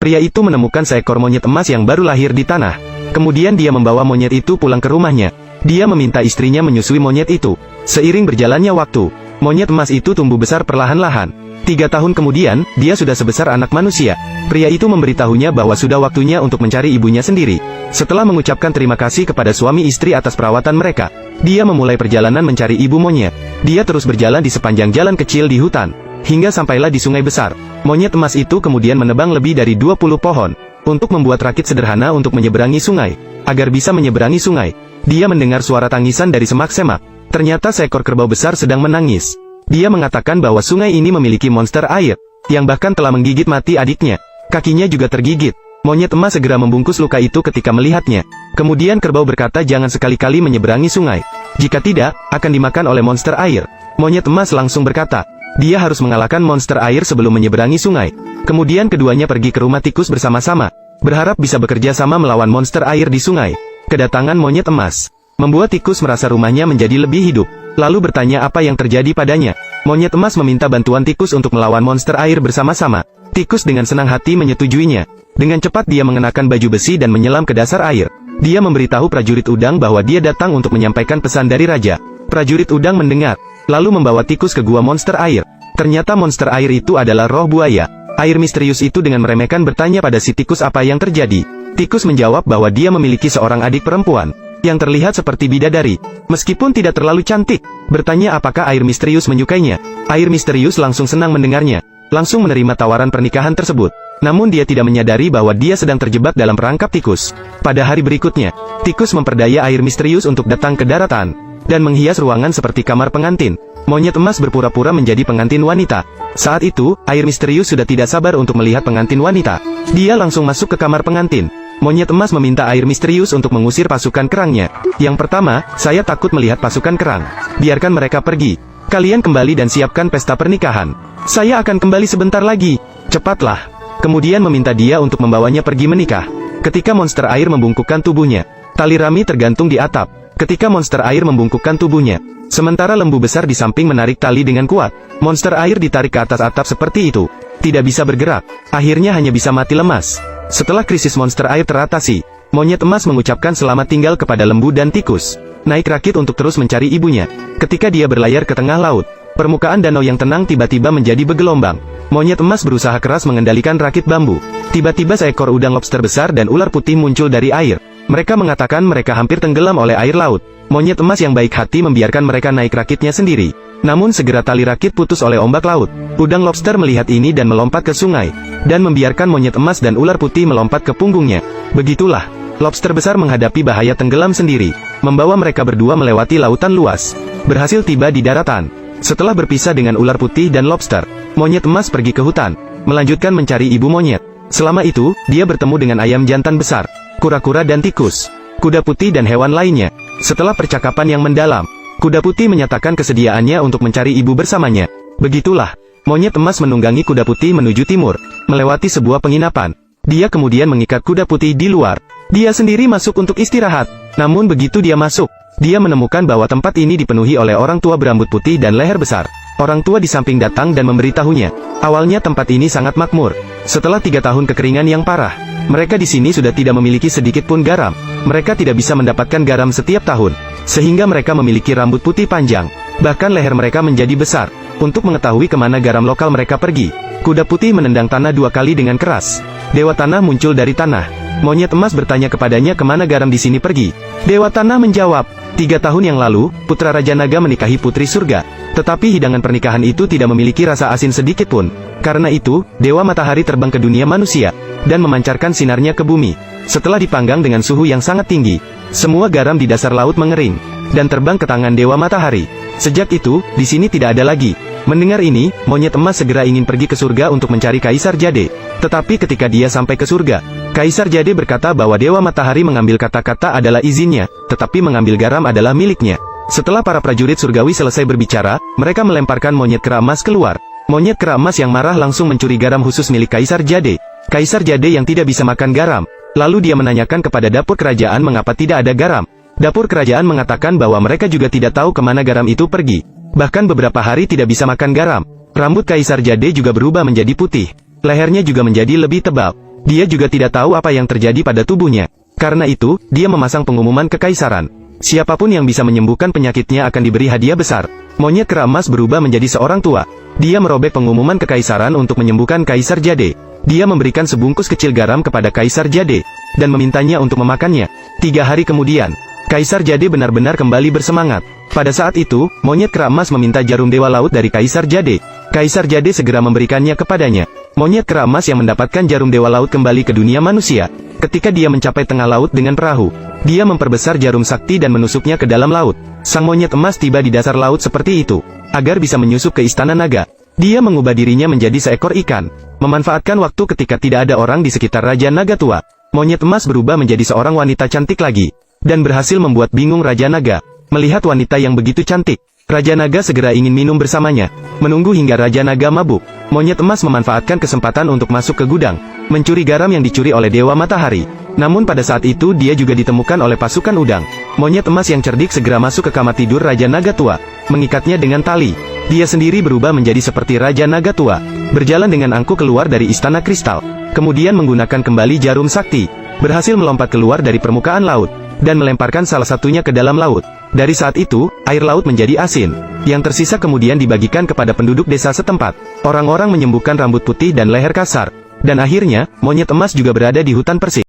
Pria itu menemukan seekor monyet emas yang baru lahir di tanah. Kemudian dia membawa monyet itu pulang ke rumahnya. Dia meminta istrinya menyusui monyet itu. Seiring berjalannya waktu, monyet emas itu tumbuh besar perlahan-lahan. 3 tahun kemudian, dia sudah sebesar anak manusia. Pria itu memberitahunya bahwa sudah waktunya untuk mencari ibunya sendiri. Setelah mengucapkan terima kasih kepada suami istri atas perawatan mereka, dia memulai perjalanan mencari ibu monyet. Dia terus berjalan di sepanjang jalan kecil di hutan, hingga sampailah di sungai besar. Monyet emas itu kemudian menebang lebih dari 20 pohon, untuk membuat rakit sederhana untuk menyeberangi sungai. Agar bisa menyeberangi sungai, dia mendengar suara tangisan dari semak-semak. Ternyata seekor kerbau besar sedang menangis. Dia mengatakan bahwa sungai ini memiliki monster air, yang bahkan telah menggigit mati adiknya. Kakinya juga tergigit. Monyet emas segera membungkus luka itu ketika melihatnya. Kemudian kerbau berkata jangan sekali-kali menyeberangi sungai. Jika tidak, akan dimakan oleh monster air. Monyet emas langsung berkata, dia harus mengalahkan monster air sebelum menyeberangi sungai. Kemudian keduanya pergi ke rumah tikus bersama-sama, berharap bisa bekerja sama melawan monster air di sungai. Kedatangan monyet emas membuat tikus merasa rumahnya menjadi lebih hidup, lalu bertanya apa yang terjadi padanya. Monyet emas meminta bantuan tikus untuk melawan monster air bersama-sama. Tikus dengan senang hati menyetujuinya. Dengan cepat dia mengenakan baju besi dan menyelam ke dasar air. Dia memberitahu prajurit udang bahwa dia datang untuk menyampaikan pesan dari raja. Prajurit udang mendengar, lalu membawa tikus ke gua monster air. Ternyata monster air itu adalah roh buaya. Air misterius itu dengan meremehkan bertanya pada si tikus apa yang terjadi. Tikus menjawab bahwa dia memiliki seorang adik perempuan yang terlihat seperti bidadari, meskipun tidak terlalu cantik. Bertanya apakah air misterius menyukainya. Air misterius langsung senang mendengarnya, langsung menerima tawaran pernikahan tersebut. Namun dia tidak menyadari bahwa dia sedang terjebak dalam perangkap tikus. Pada hari berikutnya, tikus memperdaya air misterius untuk datang ke daratan, dan menghias ruangan seperti kamar pengantin. Monyet emas berpura-pura menjadi pengantin wanita. Saat itu, air misterius sudah tidak sabar untuk melihat pengantin wanita. Dia langsung masuk ke kamar pengantin. Monyet emas meminta air misterius untuk mengusir pasukan kerangnya. Yang pertama, saya takut melihat pasukan kerang. Biarkan mereka pergi. Kalian kembali dan siapkan pesta pernikahan. Saya akan kembali sebentar lagi. Cepatlah. Kemudian meminta dia untuk membawanya pergi menikah. Ketika monster air membungkukkan tubuhnya, tali rami tergantung di atap. Ketika monster air membungkukkan tubuhnya, sementara lembu besar di samping menarik tali dengan kuat, monster air ditarik ke atas atap seperti itu. Tidak bisa bergerak. Akhirnya hanya bisa mati lemas. Setelah krisis monster air teratasi, monyet emas mengucapkan selamat tinggal kepada lembu dan tikus. Naik rakit untuk terus mencari ibunya. Ketika dia berlayar ke tengah laut, permukaan danau yang tenang tiba-tiba menjadi bergelombang. Monyet emas berusaha keras mengendalikan rakit bambu. Tiba-tiba seekor udang lobster besar dan ular putih muncul dari air. Mereka mengatakan mereka hampir tenggelam oleh air laut. Monyet emas yang baik hati membiarkan mereka naik rakitnya sendiri. Namun segera tali rakit putus oleh ombak laut. Udang lobster melihat ini dan melompat ke sungai, dan membiarkan monyet emas dan ular putih melompat ke punggungnya. Begitulah, lobster besar menghadapi bahaya tenggelam sendiri, membawa mereka berdua melewati lautan luas. Berhasil tiba di daratan. Setelah berpisah dengan ular putih dan lobster, monyet emas pergi ke hutan, melanjutkan mencari ibu monyet. Selama itu, dia bertemu dengan ayam jantan besar, kura-kura dan tikus, kuda putih dan hewan lainnya. Setelah percakapan yang mendalam, kuda putih menyatakan kesediaannya untuk mencari ibu bersamanya. Begitulah, monyet emas menunggangi kuda putih menuju timur, melewati sebuah penginapan. Dia kemudian mengikat kuda putih di luar. Dia sendiri masuk untuk istirahat. Namun begitu dia masuk, dia menemukan bahwa tempat ini dipenuhi oleh orang tua berambut putih dan leher besar. Orang tua di samping datang dan memberitahunya. Awalnya tempat ini sangat makmur. Setelah 3 tahun kekeringan yang parah, mereka di sini sudah tidak memiliki sedikit pun garam. Mereka tidak bisa mendapatkan garam setiap tahun, sehingga mereka memiliki rambut putih panjang. Bahkan leher mereka menjadi besar. Untuk mengetahui kemana garam lokal mereka pergi, kuda putih menendang tanah 2 kali dengan keras. Dewa tanah muncul dari tanah. Monyet emas bertanya kepadanya kemana garam di sini pergi. Dewa tanah menjawab, 3 tahun yang lalu, putra Raja Naga menikahi putri surga. Tetapi hidangan pernikahan itu tidak memiliki rasa asin sedikit pun. Karena itu, Dewa Matahari terbang ke dunia manusia, dan memancarkan sinarnya ke bumi. Setelah dipanggang dengan suhu yang sangat tinggi, semua garam di dasar laut mengering, dan terbang ke tangan Dewa Matahari. Sejak itu, di sini tidak ada lagi. Mendengar ini, monyet emas segera ingin pergi ke surga untuk mencari Kaisar Jade. Tetapi ketika dia sampai ke surga, Kaisar Jade berkata bahwa Dewa Matahari mengambil kata-kata adalah izinnya, tetapi mengambil garam adalah miliknya. Setelah para prajurit surgawi selesai berbicara, mereka melemparkan monyet kera emas keluar. Monyet kera emas yang marah langsung mencuri garam khusus milik Kaisar Jade. Kaisar Jade yang tidak bisa makan garam. Lalu dia menanyakan kepada dapur kerajaan mengapa tidak ada garam. Dapur kerajaan mengatakan bahwa mereka juga tidak tahu kemana garam itu pergi. Bahkan beberapa hari tidak bisa makan garam. Rambut Kaisar Jade juga berubah menjadi putih. Lehernya juga menjadi lebih tebal. Dia juga tidak tahu apa yang terjadi pada tubuhnya. Karena itu, dia memasang pengumuman kekaisaran. Siapapun yang bisa menyembuhkan penyakitnya akan diberi hadiah besar. Monyet kera emas berubah menjadi seorang tua. Dia merobek pengumuman kekaisaran untuk menyembuhkan Kaisar Jade. Dia memberikan sebungkus kecil garam kepada Kaisar Jade, dan memintanya untuk memakannya. 3 hari kemudian, Kaisar Jade benar-benar kembali bersemangat. Pada saat itu, monyet kera emas meminta jarum dewa laut dari Kaisar Jade. Kaisar Jade segera memberikannya kepadanya. Monyet kera emas yang mendapatkan jarum dewa laut kembali ke dunia manusia. Ketika dia mencapai tengah laut dengan perahu, dia memperbesar jarum sakti dan menusuknya ke dalam laut. Sang monyet emas tiba di dasar laut seperti itu, agar bisa menyusup ke istana naga. Dia mengubah dirinya menjadi seekor ikan. Memanfaatkan waktu ketika tidak ada orang di sekitar Raja Naga tua, monyet emas berubah menjadi seorang wanita cantik lagi, dan berhasil membuat bingung Raja Naga. Melihat wanita yang begitu cantik, Raja Naga segera ingin minum bersamanya. Menunggu hingga Raja Naga mabuk, monyet emas memanfaatkan kesempatan untuk masuk ke gudang, mencuri garam yang dicuri oleh Dewa Matahari. Namun pada saat itu dia juga ditemukan oleh pasukan udang. Monyet emas yang cerdik segera masuk ke kamar tidur Raja Naga tua, mengikatnya dengan tali. Dia sendiri berubah menjadi seperti Raja Naga tua, berjalan dengan angkuh keluar dari istana kristal. Kemudian menggunakan kembali jarum sakti, berhasil melompat keluar dari permukaan laut, dan melemparkan salah satunya ke dalam laut. Dari saat itu, air laut menjadi asin. Yang tersisa kemudian dibagikan kepada penduduk desa setempat. Orang-orang menyembuhkan rambut putih dan leher kasar. Dan akhirnya, monyet emas juga berada di hutan Persik.